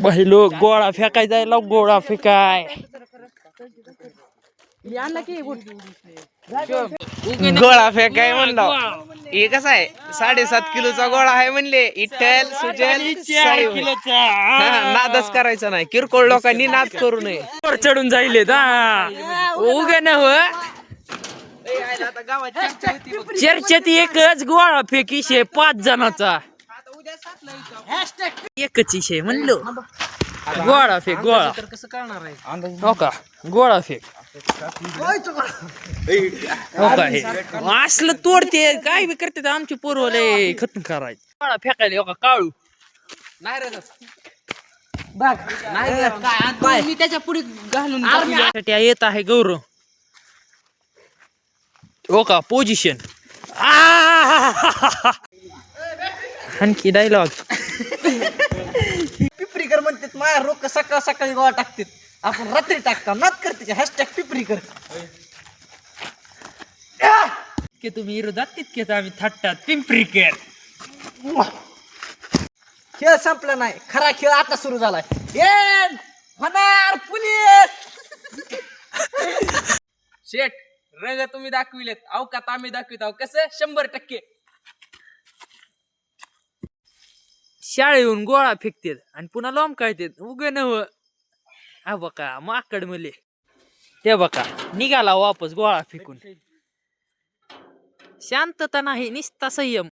पहिलो गोळा फेकाय जायला गोळा फेकाय गोळा फेकाय म्हणलो हे कसं आहे 7.5 किलोचा गोळा आहे म्हणले इठ्ठल सुजल नादच करायचा नाही किरकोळ लोकांनी नाद करू नये चढून जाईल उगे न चर्चेत एकच गोळा फेकी 5 जणांचा एकच विषय म्हणलो गोळा फेक गोळा कसं करणार आहे हो का गोळा फेक हो का हे असलं तोडते काय बी करते आमची पोरवले खतम करायचे गोळा फेकायला हो का काळू नाही रे बघ नाही मी त्याच्या पुढे घालून येत आहे गौरव हो का पोझिशन आणखी डायलॉग पिपरीकर म्हणतात माझ्या रोक सकाळ सकाळी गोळा टाकतात आपण रात्री टाकता नाद करते हॅशटॅग पिपरीकर की तुम्ही विरोधात तितकेच आम्ही थट्टात पिंपरीकर खेळ संपला नाही खरा खेळ आता सुरू झालाय होणार पुलिस शेट रंग तुम्ही दाखविलेत अवकात आम्ही दाखवित आहो कसं 100% शाळे येऊन गोळा फेकतेत आणि पुन्हा लॉम काढतात उगे नव हा बका माकड मले ते बका निघाला वापस गोळा फेकून शांतता नाही निस्ता संयम